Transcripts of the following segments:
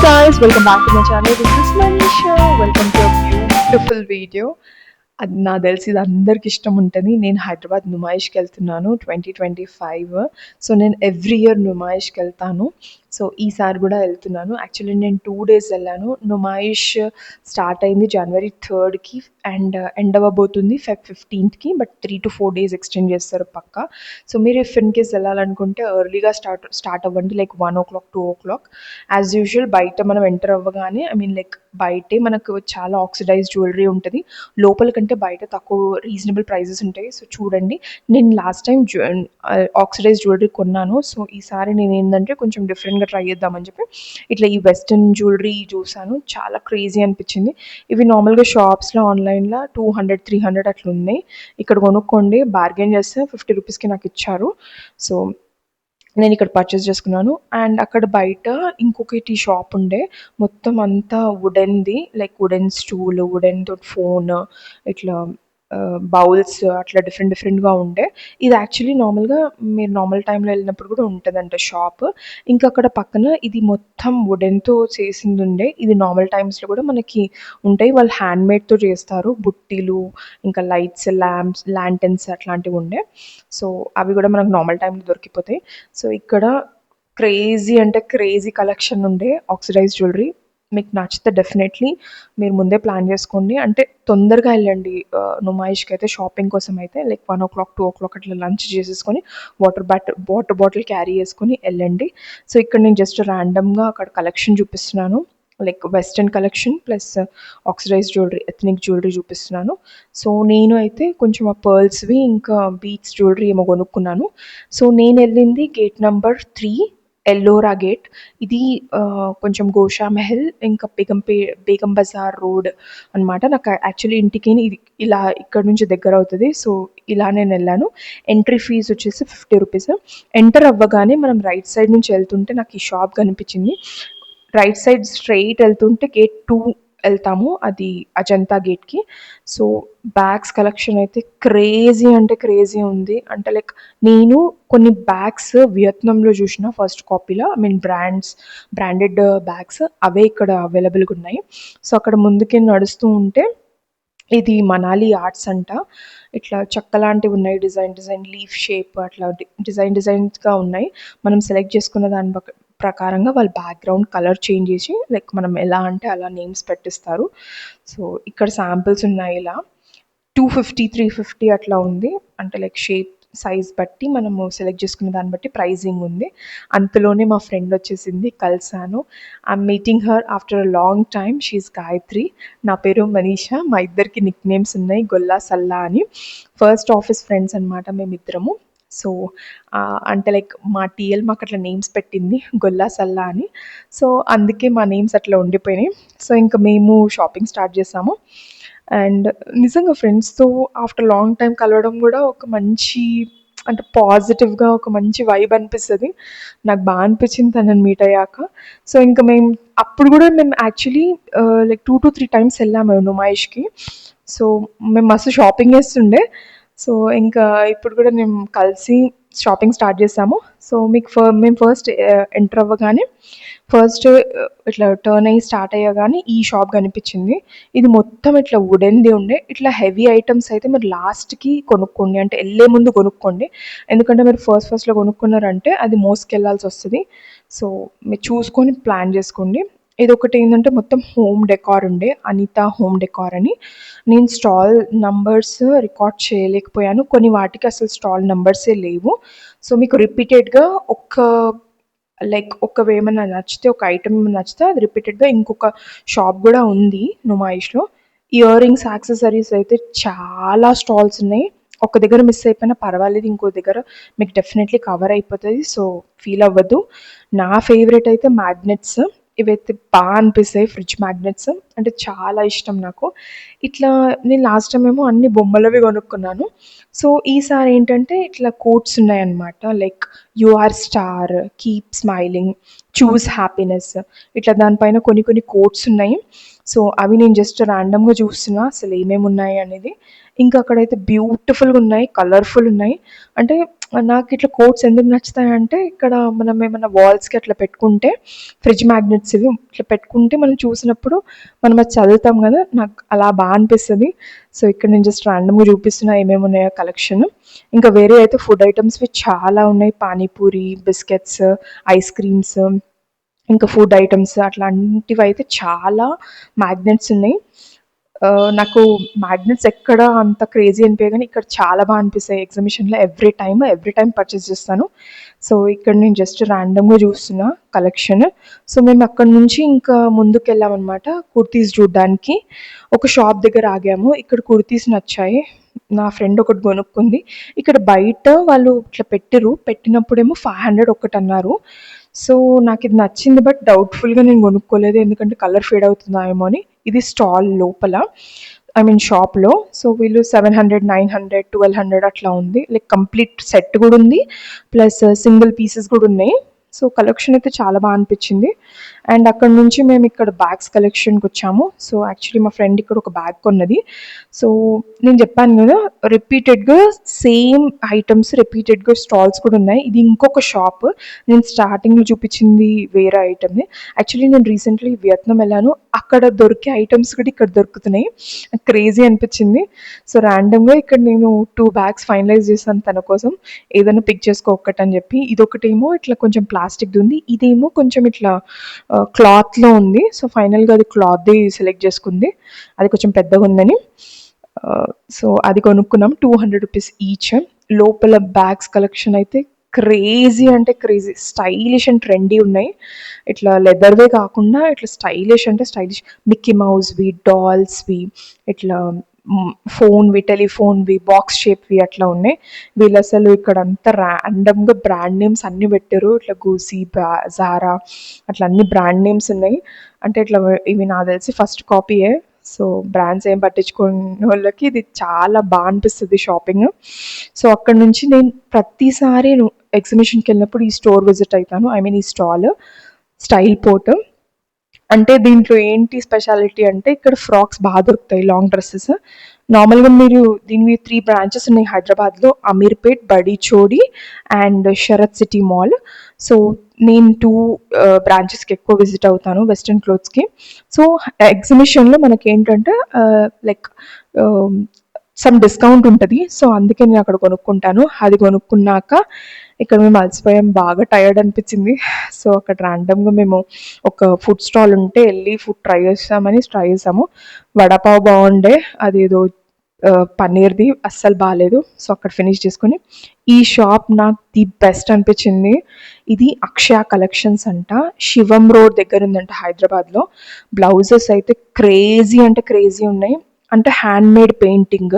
guys, welcome back to my channel. This is Manisha. Welcome to a beautiful video. అది నాకు తెలిసి ఇది అందరికి ఇష్టం ఉంటుంది. నేను హైదరాబాద్ నుమాయిష్కి వెళ్తున్నాను 2025. సో నేను ఎవ్రీ ఇయర్ నుమాయిష్కి వెళ్తాను. సో ఈసారి కూడా వెళ్తున్నాను. యాక్చువల్లీ నేను 2 days వెళ్ళాను. నుమాయిష్ స్టార్ట్ అయింది January 3rd అండ్ ఎండ్ అవ్వబోతుంది Feb 15th. But 3 to 4 days extend చేస్తారు పక్కా. సో మీరు ఇఫ్ ఇన్ కేస్ వెళ్ళాలనుకుంటే ఎర్లీగా స్టార్ట్ అవ్వండి, like 1 o'clock 2 o'clock. As usual బయట మనం ఎంటర్ అవ్వగానే లైక్ బయటే మనకు చాలా ఆక్సిడైజ్ జ్యువెలరీ ఉంటుంది. లోపల కంటే బయట తక్కువ రీజనబుల్ ప్రైజెస్ ఉంటాయి. సో చూడండి, నేను లాస్ట్ టైం ఆక్సిడైజ్ జ్యువెలరీ కొన్నాను. సో ఈసారి నేను ఏంటంటే కొంచెం డిఫరెంట్గా ట్రై చేద్దామని చెప్పి ఇట్లా ఈ వెస్టర్న్ జ్యువెలరీ చూసాను. చాలా క్రేజీ అనిపించింది. ఇవి నార్మల్గా షాప్స్లో ఆన్లైన్లో 200-300 అట్లా ఉన్నాయి. ఇక్కడ కొనుక్కోండి, బార్గెన్ చేస్తే 50 రూపీస్కి నాకు ఇచ్చారు. సో నేను ఇక్కడ పర్చేస్ చేసుకున్నాను. అండ్ అక్కడ బయట ఇంకొకటి షాప్ ఉండే, మొత్తం అంతా వుడెన్ది, like wooden stool, wooden phone, ఇట్లా బౌల్స్, అట్లా డిఫరెంట్గా ఉండే. ఇది యాక్చువల్లీ నార్మల్గా మీరు నార్మల్ టైంలో వెళ్ళినప్పుడు కూడా ఉంటుందంట షాప్. ఇంకా అక్కడ పక్కన ఇది మొత్తం వుడెన్తో చేసింది ఉండే. ఇది నార్మల్ టైమ్స్లో కూడా మనకి ఉంటాయి, వాళ్ళు హ్యాండ్మేడ్తో చేస్తారు. బుట్టీలు, ఇంకా లైట్స్, ల్యాంప్స్, ల్యాంటన్స్ అట్లాంటివి ఉండే. సో అవి కూడా మనకు నార్మల్ టైంలో దొరికిపోతాయి. సో ఇక్కడ క్రేజీ అంటే క్రేజీ కలెక్షన్ ఉండే ఆక్సిడైజ్ జ్యువెలరీ. మీకు నచ్చితే డెఫినెట్లీ మీరు ముందే ప్లాన్ చేసుకోండి. అంటే తొందరగా వెళ్ళండి నుమాయిష్కి అయితే, షాపింగ్ కోసం అయితే లైక్ 1 o'clock 2 o'clock అట్లా లంచ్ చేసేసుకొని వాటర్ బాటిల్ క్యారీ చేసుకొని వెళ్ళండి. సో ఇక్కడ నేను జస్ట్ ర్యాండమ్గా అక్కడ కలెక్షన్ చూపిస్తున్నాను, like western collection plus oxidise jewellery, ethnic jewellery చూపిస్తున్నాను. సో నేను అయితే కొంచెం ఆ పర్ల్స్వి ఇంకా బీట్స్ జ్యువెలరీ ఏమో కొనుక్కున్నాను. సో నేను వెళ్ళింది గేట్ నెంబర్ 3, ఎల్లోరా గేట్. ఇది కొంచెం గోషా మెహల్ ఇంకా బేగం బజార్ రోడ్ అనమాట. నాకు యాక్చువల్లీ ఇంటికి ఇది ఇలా ఇక్కడ నుంచి దగ్గర అవుతుంది. సో ఇలా నేను వెళ్ళాను. ఎంట్రీ ఫీజు వచ్చేసి 50 రూపీస్. ఎంటర్ అవ్వగానే మనం రైట్ సైడ్ నుంచి వెళ్తుంటే నాకు ఈ షాప్ కనిపించింది. రైట్ సైడ్ స్ట్రైట్ వెళ్తుంటే గేట్ 2 వెళ్తాము, అది అజంతా గేట్కి. సో బ్యాగ్స్ కలెక్షన్ అయితే క్రేజీ అంటే క్రేజీ ఉంది. అంటే లైక్ నేను కొన్ని బ్యాగ్స్ వియత్నాంలో చూసిన ఫస్ట్ కాపీలో, బ్రాండెడ్ బ్యాగ్స్ అవే ఇక్కడ అవైలబుల్గా ఉన్నాయి. సో అక్కడ ముందుకి నడుస్తూ ఉంటే ఇది మనాలి ఆర్ట్స్ అంట. ఇట్లా చెక్క లాంటివి ఉన్నాయి, డిజైన్ లీఫ్ షేప్ అట్లా డిజైన్స్గా ఉన్నాయి. మనం సెలెక్ట్ చేసుకున్న దాని ప్రకారంగా వాళ్ళు బ్యాక్గ్రౌండ్ కలర్ చేంజ్ చేసి లైక్ మనం ఎలా అంటే అలా నేమ్స్ పెట్టిస్తారు. సో ఇక్కడ శాంపిల్స్ ఉన్నాయి, ఇలా 250 350 అట్లా ఉంది. అంటే లైక్ షేప్ సైజ్ బట్టి మనము సెలెక్ట్ చేసుకున్న దాన్ని బట్టి ప్రైజింగ్ ఉంది. అంతలోనే మా ఫ్రెండ్ వచ్చేసింది, కలిసాను. I'm meeting her after a long time. She is Gayatri, నా పేరు మనీషా. మా ఇద్దరికి నిక్ నేమ్స్ ఉన్నాయి, గొల్లా సల్లా అని. ఫస్ట్ ఆఫీస్ ఫ్రెండ్స్ అనమాట మేమిద్దరము. సో అంటే లైక్ మా టీఎల్ మాకు అట్లా నేమ్స్ పెట్టింది, గొల్లా సల్లా అని. సో అందుకే మా నేమ్స్ అట్లా ఉండిపోయినాయి. సో ఇంకా మేము షాపింగ్ స్టార్ట్ చేసాము. అండ్ నిజంగా ఫ్రెండ్స్తో ఆఫ్టర్ లాంగ్ టైం కలవడం కూడా ఒక మంచి, అంటే పాజిటివ్గా ఒక మంచి వైబ్ అనిపిస్తుంది. నాకు బాగా అనిపించింది తనని మీట్ అయ్యాక. సో ఇంకా అప్పుడు కూడా మేము యాక్చువల్లీ లైక్ 2 to 3 times వెళ్ళాము నుమాయిష్కి. సో మేము మస్తు షాపింగ్ చేస్తుండే. సో ఇంకా ఇప్పుడు కూడా మేము కలిసి షాపింగ్ స్టార్ట్ చేసాము. సో మేము ఫస్ట్ ఎంటర్ అవ్వగానే ఫస్ట్ ఇట్లా టర్న్ అయ్యి స్టార్ట్ అయ్యగానే ఈ షాప్ కనిపించింది. ఇది మొత్తం ఇట్లా వుడెన్ది ఉండే. ఇట్లా హెవీ ఐటమ్స్ అయితే మీరు లాస్ట్కి కొనుక్కోండి, అంటే వెళ్ళే ముందు కొనుక్కోండి. ఎందుకంటే మీరు ఫస్ట్లో కొనుక్కున్నారంటే అది మోసుకెళ్లాల్సి వస్తుంది. సో మీరు చూసుకొని ప్లాన్ చేసుకోండి. ఇది ఒకటి ఏంటంటే మొత్తం హోమ్ డెకార్ ఉండే, అనిత హోమ్ డెకార్ అని. నేను స్టాల్ నంబర్స్ రికార్డ్ చేయలేకపోయాను, కొన్ని వాటికి అసలు స్టాల్ నంబర్సే లేవు. సో మీకు రిపీటెడ్గా ఏమైనా నచ్చితే, ఒక ఐటమ్ నచ్చితే అది రిపీటెడ్గా ఇంకొక షాప్ కూడా ఉంది నుమాయిష్లో. ఇయర్ రింగ్స్, యాక్సెసరీస్ అయితే చాలా స్టాల్స్ ఉన్నాయి. ఒక దగ్గర మిస్ అయిపోయినా పర్వాలేదు, ఇంకో దగ్గర మీకు డెఫినెట్లీ కవర్ అయిపోతుంది. సో ఫీల్ అవ్వద్దు. నా ఫేవరెట్ అయితే మ్యాగ్నెట్స్. ఇవైతే బాగా అనిపిస్తాయి, ఫ్రిడ్జ్ మ్యాగ్నెట్స్ అంటే చాలా ఇష్టం నాకు. ఇట్లా నేను లాస్ట్ టైం ఏమో అన్ని బొమ్మలవి కొనుక్కున్నాను. సో ఈసారి ఏంటంటే ఇట్లా కోట్స్ ఉన్నాయన్నమాట, like you are star, keep smiling, choose happiness, ఇట్లా దానిపైన కొన్ని కోట్స్ ఉన్నాయి. సో అవి నేను జస్ట్ ర్యాండమ్గా చూస్తున్నా అసలు ఏమేమి ఉన్నాయి అనేది. ఇంకా అక్కడైతే బ్యూటిఫుల్గా ఉన్నాయి, కలర్ఫుల్ ఉన్నాయి. అంటే నాకు ఇట్లా కోట్స్ ఎందుకు నచ్చుతాయంటే, ఇక్కడ మనం ఏమన్నా వాల్స్‌కి అట్లా పెట్టుకుంటే, ఫ్రిడ్జ్ మ్యాగ్నెట్స్ ఇవి ఇట్లా పెట్టుకుంటే మనం చూసినప్పుడు మనం అది చదువుతాం గదా! నాకు అలా అనిపిస్తది. సో, ఇక్కడ నేను జస్ట్ ర్యాండమ్‌గా చూపిస్తున్నా ఏమేమి ఉన్నాయో కలెక్షన్. ఇంకా వేరే అయితే ఫుడ్ ఐటెమ్స్‌వి చాలా ఉన్నాయి. పానీపూరి, బిస్కెట్స్, ఐస్ క్రీమ్స్, ఇంకా ఫుడ్ ఐటెమ్స్ అట్లాంటివైతే చాలా మ్యాగ్నెట్స్ ఉన్నాయి. నాకు మ్యాగ్నెట్స్ ఎక్కడ అంత క్రేజీ అనిపియవు గానీ, ఇక్కడ చాలా అనిపిస్తాయి ఎగ్జిబిషన్‌లో ఎవ్రీ టైమ్ పర్చేస్ చేస్తాను. సో, ఇక్కడ నేను జస్ట్ ర్యాండమ్‌గా చూస్తున్నా కలెక్షన్. సో, మేము అక్కడి నుంచి ఇంకా ముందుకెళ్ళామనమాట కుర్తీస్ చూడ్డానికి. ఒక షాప్ దగ్గర ఆగాము. ఇక్కడ కుర్తీస్ నచ్చాయి. నా ఫ్రెండ్ ఒకటి కొనుక్కుంది. ఇక్కడ బయట వాళ్ళు ఇట్లా పెట్టినప్పుడేమో 500 ఒకటన్నారు. సో, నాకిది నచ్చింది. బట్ డౌట్‌ఫుల్‌గా నేను కొనుక్కోలేదు. ఎందుకంటే కలర్ ఫేడ్ అవుతుందా ఏమో అని. ఇది స్టాల్ లోపల. ఐ మీన్ షాప్‌లో. సో, వీళ్ళు 700, 900, 1200 అట్లా ఉంది. లైక్ కంప్లీట్ సెట్ గూడా ఉంది. ప్లస్ సింగిల్ పీసెస్ గూడా ఉన్నాయి. సో, కలెక్షన్ అయితే చాలా అనిపిచ్చింది. అండ్ అక్కడి నుంచి మేము ఇక్కడ బ్యాగ్స్ కలెక్షన్‌కొచ్చాము. సో, యాక్చువల్లీ మా ఫ్రెండ్ ఇక్కడ ఒక బ్యాగ్ కొన్నది. సో, నేను చెప్పాను గదా! రిపీటెడ్‌గా సేమ్ ఐటెమ్స్ రిపీటెడ్‌గా స్టాల్స్ కూడా ఉన్నాయి. ఇది ఇంకొక షాప్. నేను స్టార్టింగ్‌లో చూపించింది వేరే ఐటెమే. యాక్చువల్లీ నేను రీసెంట్‌లీ వియత్నాం వెళ్ళాను. అక్కడ దొరికే ఐటెమ్స్ కూడా ఇక్కడ దొరుకుతున్నాయి. క్రేజీ అనిపించింది. సో, ర్యాండమ్‌గా ఇక్కడ నేను 2 బ్యాగ్స్ ఫైనలైజ్ చేశాను తన కోసం. ఏదైనా పిక్ చేసుకో ఒక్కటని చెప్పి. ఇదొకటేమో ఇట్లా కొంచెం ప్లాస్టిక్‌ది ఉంది. ఇదేమో కొంచెం ఇట్లా క్లాత్‌లో ఉంది. సో, ఫైనల్‌గా అది క్లాత్‌ది సెలెక్ట్ చేసుకుంది. అది కొంచెం పెద్దగుందని. సో, అది కొనుక్కున్నాం. ₹200 ఈచ్. లోపల బ్యాగ్స్ కలెక్షన్ అయితే క్రేజీ అంటే క్రేజీ. స్టైలిష్ అండ్ ట్రెండీ ఉన్నాయి. ఇట్లా లెదర్‌వే కాకుండా ఇట్లా స్టైలిష్ అంటే స్టైలిష్. మిక్కీ మౌస్‌వి, డాల్స్‌వి, ఇట్లా ఫోన్‌వి, టెలిఫోన్‌వి, బాక్స్ షేప్‌వి అట్లా ఉన్నాయి. వీళ్ళసలు ఇక్కడంతా ర్యాండమ్‌గా బ్రాండ్ నేమ్స్ అన్నీ పెట్టారు. ఇట్లా గూసీ, జారా అట్లా అన్ని బ్రాండ్ నేమ్స్ ఉన్నాయి. అంటే ఇట్లా ఇవి నాకు తెలిసి ఫస్ట్ కాపీయే. సో, బ్రాండ్స్ ఏం పట్టించుకోనోళ్ళకి ఇది చాలా అనిపిస్తది షాపింగ్. సో, అక్కడి నుంచి నేను ప్రతిసారి ఎగ్జిబిషన్‌కెళ్ళినప్పుడు ఈ స్టోర్ విజిట్ అయితాను. ఐ మీన్ ఈ స్టైల్ పోర్ట్. అంటే దీంట్లో ఏంటి స్పెషాలిటీ అంటే ఇక్కడ ఫ్రాక్స్ దొరుకుతాయి. Long dresses. నార్మల్‌గా మీరు దీనివి 3 బ్రాంచెస్ ఉన్నాయి హైదరాబాద్‌లో. అమీర్పేట్, బడి చోడి and Sharath city mall. So, నేను 2 బ్రాంచెస్‌కి ఎక్కువ విజిట్ అవుతాను వెస్టర్న్ క్లోత్స్‌కి. సో, ఎగ్జిబిషన్‌లో మనకేంటంటే లైక్ సమ్ డిస్కౌంట్ ఉంటది. సో, అందుకే నేను అక్కడ కొనుక్కుంటాను. అది కొనుక్కున్నాక ఇక్కడ మేము అలసిపోయాం. బాగా టైర్డ్ అనిపించింది. సో, అక్కడ ర్యాండమ్‌గా మేము ఒక ఫుడ్ స్టాల్ ఉంటే ఎళ్లి ఫుడ్ ట్రై చేసాము. వడపావ్ బాగుండే. అదేదో పన్నీర్‌ది అస్సలు బాలేదు. సో, అక్కడ ఫినిష్ చేసుకొని ఈ షాప్ నాకు ది బెస్ట్ అనిపించింది. ఇది అక్షయ కలెక్షన్స్ అంట. శివం రోడ్ దగ్గర ఉందంట హైదరాబాద్‌లో. బ్లౌజెస్ అయితే క్రేజీ అంటే క్రేజీ ఉన్నాయి. అంటే హ్యాండ్‌మేడ్ పెయింటింగ్.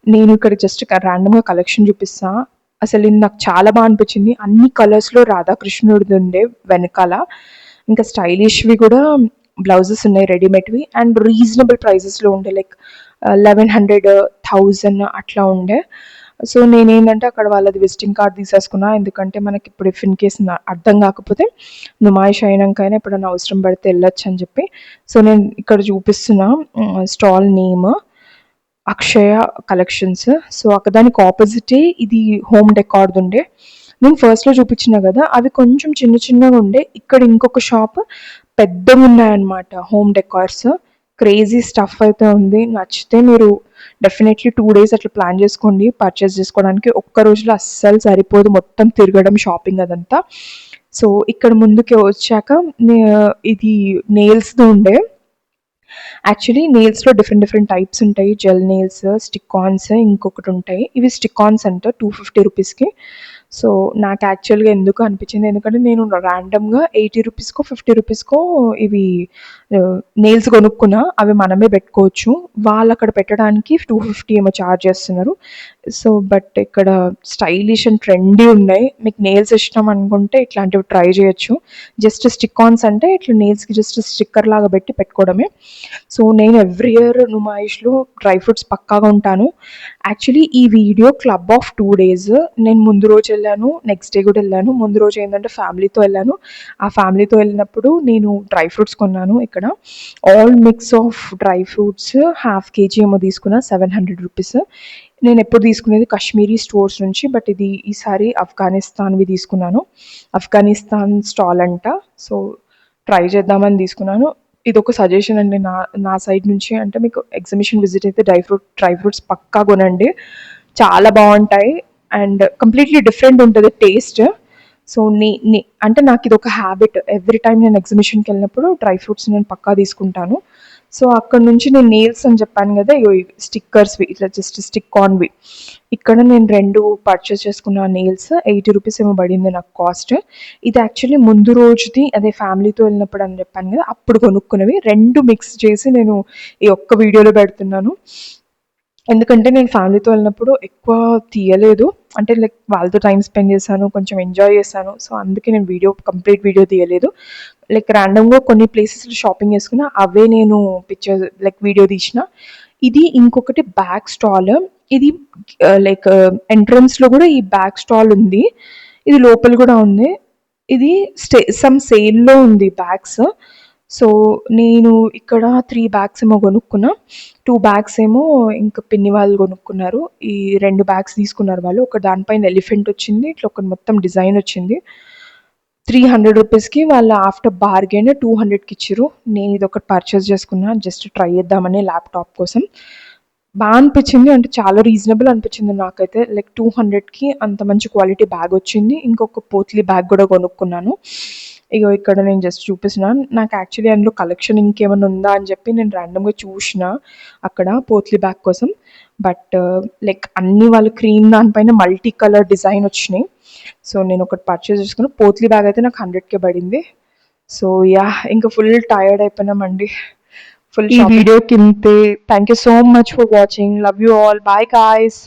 నేను ఇక్కడ జస్ట్ ర్యాండమ్‌గా కలెక్షన్ చూపిస్తా. అసలు ఇది నాకు చాలా అనిపించింది. అన్ని కలర్స్‌లో రాధాకృష్ణుడిది ఉండే వెనకాల. ఇంకా స్టైలిష్‌వి కూడా బ్లౌజెస్ ఉన్నాయి రెడీమేడ్‌వి. అండ్ రీజనబుల్ ప్రైజెస్‌లో ఉండే. లైక్ 1100, 1000 అట్లా ఉండే. సో, నేనేంటంటే అక్కడ వాళ్ళది విజిటింగ్ కార్డ్ తీసేసుకున్నా. ఎందుకంటే మనకి ఇప్పుడు ఇఫ్ ఇన్ కేస్ అర్థం కాకపోతే నుమాయిష్ అయినాకైనా ఎప్పుడైనా అవసరం పడితే వెళ్ళొచ్చు అని చెప్పి. సో, నేను ఇక్కడ చూపిస్తున్నా స్టాల్ నేమ్ అక్షయ కలెక్షన్స్. సో, దానికి ఆపోజిటే ఇది హోమ్ డెకార్‌ది ఉండే. నేను ఫస్ట్‌లో చూపించిన కదా! అవి కొంచెం చిన్న చిన్నగా ఉండే. ఇక్కడ ఇంకొక షాప్ పెద్దగున్నాయన్నమాట హోమ్ డెకార్స్. క్రేజీ స్టఫ్ అయితే ఉంది. నచ్చితే మీరు డెఫినెట్‌లీ 2 డేస్ అట్లా ప్లాన్ చేసుకోండి పర్చేస్ చేసుకోవడానికి. ఒక్క రోజులో అస్సలు సరిపోదు మొత్తం తిరగడం, షాపింగ్ అదంతా. సో, ఇక్కడ ముందుకి వచ్చాక ఇది నెయిల్స్‌ది ఉండే. యాక్చువల్లీ నెయిల్స్‌లో డిఫరెంట్ టైప్స్ ఉంటాయి. జెల్ నెయిల్స్, స్టిక్ ఆన్స్ ఇంకొకటి ఉంటాయి. ఇవి స్టిక్ ఆన్స్ అంట ₹250కి. సో, నాకు యాక్చువల్‌గా ఎందుకో అనిపించింది. ఎందుకంటే నేను ర్యాండమ్‌గా ₹80కో, ₹50కో ఇవి నెయిల్స్ కొనుక్కున్నా. అవి మనమే పెట్టుకోవచ్చు. వాళ్ళు అక్కడ పెట్టడానికి 250 ఏమో చార్జ్ చేస్తున్నారు. సో, బట్ ఇక్కడ స్టైలిష్ అండ్ ట్రెండీ ఉన్నాయి. మీకు నెయిల్స్ ఇష్టం అనుకుంటే ఇట్లాంటివి ట్రై చేయొచ్చు. జస్ట్ స్టిక్ ఆన్స్ అంటే ఇట్లా నెయిల్స్‌కి జస్ట్ స్టిక్కర్ లాగా పెట్టి పెట్టుకోవడమే. సో, నేను ఎవ్రీ ఇయర్ నుమాయిష్‌లో డ్రై ఫ్రూట్స్ పక్కాగా ఉంటాను. యాక్చువల్లీ ఈ వీడియో క్లబ్ ఆఫ్ 2 డేస్. నేను ముందు రోజు వెళ్ళాను. నెక్స్ట్ డే కూడా వెళ్ళాను. ముందు రోజు ఏంటంటే ఫ్యామిలీతో వెళ్ళాను. ఆ ఫ్యామిలీతో వెళ్ళినప్పుడు నేను డ్రై ఫ్రూట్స్ కొన్నాను ఇక్కడ. All mix of dry fruits ½ KG ఏమో తీసుకున్నా ₹700. నేనెప్పుడు తీసుకునేది కశ్మీరీ స్టోర్స్ నుంచి. బట్ ఇది ఈసారి ఆఫ్ఘనిస్తాన్‌వి తీసుకున్నాను. ఆఫ్ఘనిస్తాన్ స్టాల్ అంట. సో, ట్రై చేద్దామని తీసుకున్నాను. ఇదొక సజెషన్ అండి నా నా సైడ్ నుంచి. అంటే మీకు ఎగ్జిబిషన్ విజిట్ అయితే డ్రై ఫ్రూట్స్ పక్కా కొనండి. చాలా బావుంటాయి. అండ్ కంప్లీట్‌లీ డిఫరెంట్ ఉంటది టేస్ట్. సో, నే నే అంటే నాకిదొక హ్యాబిట్. ఎవ్రీ టైమ్ నేను ఎగ్జిబిషన్‌కెళ్ళినప్పుడు డ్రై ఫ్రూట్స్ నేను పక్కా తీసుకుంటాను. సో, అక్కడి నుంచి నేను నెయిల్స్ అని చెప్పాను గదా! ఇగో ఇవి స్టిక్కర్స్‌వి ఇట్లా జస్ట్ స్టిక్ ఆన్‌వి. ఇక్కడ నేను 2 పర్చేస్ చేసుకున్న నెయిల్స్. రూ. 80 ఏమో పడింది నాకు కాస్ట్. ఇది యాక్చువల్లీ ముందు రోజుది అదే ఫ్యామిలీతో వెళ్ళినప్పుడు అని చెప్పాను గదా! అప్పుడు కొనుక్కున్నవి. 2 మిక్స్ చేసి నేను ఈ ఒక్క వీడియోలో పెడుతున్నాను. ఎందుకంటే నేను ఫ్యామిలీతో వెళ్ళినప్పుడు ఎక్కువ తీయలేదు. అంటే లైక్ వాళ్ళతో టైమ్ స్పెండ్ చేశాను. కొంచెం ఎంజాయ్ చేశాను. సో, అందుకే నేను కంప్లీట్ వీడియో తీయలేదు. లైక్ ర్యాండమ్‌గా కొన్ని ప్లేసెస్‌లో షాపింగ్ చేసుకున్న. అవే నేను లైక్ వీడియో తీసిన. ఇది ఇంకొకటి బ్యాగ్ స్టాల్. ఇది లైక్ ఎంట్రన్స్‌లో గూడా ఈ బ్యాగ్ స్టాల్ ఉంది. ఇది లోపల గూడా ఉంది. ఇది సమ్ సేల్‌లో ఉంది బ్యాగ్స్. సో, నేను ఇక్కడ 3 బ్యాగ్స్ ఏమో కొనుక్కున్నా. 2 బ్యాగ్స్ ఏమో ఇంకా పిన్ని వాళ్ళు కొనుక్కున్నారు. ఈ 2 బ్యాగ్స్ తీసుకున్నారు వాళ్ళు. ఒక దానిపైన ఎలిఫెంట్ వచ్చింది. ఇట్లా ఒక మొత్తం డిజైన్ వచ్చింది. ₹300కి వాళ్ళు ఆఫ్టర్ బార్గెన్ 200కి ఇచ్చిర్రు. నేను ఇదొకటి పర్చేస్ చేసుకున్నా. జస్ట్ ట్రై చేద్దామని ల్యాప్‌టాప్ కోసం. అనిపించింది. అంటే చాలా రీజనబుల్ అనిపించింది నాకైతే. లైక్ 200కి అంత మంచి క్వాలిటీ బ్యాగ్ వచ్చింది. ఇంకొక పోత్లీ బ్యాగ్ కూడా కొనుక్కున్నాను. ఇగో ఇక్కడ నేను జస్ట్ చూపిస్తున్నాను. నాకు యాక్చువల్లీ అందులో కలెక్షన్ ఇంకేమైనా ఉందా అని చెప్పి నేను ర్యాండమ్‌గా చూషిన అక్కడ పోత్లీ బ్యాగ్ కోసం. బట్ లైక్ అన్నీ వాళ్ళు క్రీమ్ దానిపైన మల్టీ కలర్ డిజైన్ వచ్చినాయి. సో, నేను ఒకటి పర్చేస్ చేసుకున్నా. పోత్లీ బ్యాగ్ అయితే నాకు 100కే పడింది. So, yeah! ఇంకా ఫుల్ టైర్డ్ అయిపోయినామండి. ఫుల్ ఈ వీడియోకి ఇంతే. Thank you so much for watching. Love you all. Bye guys.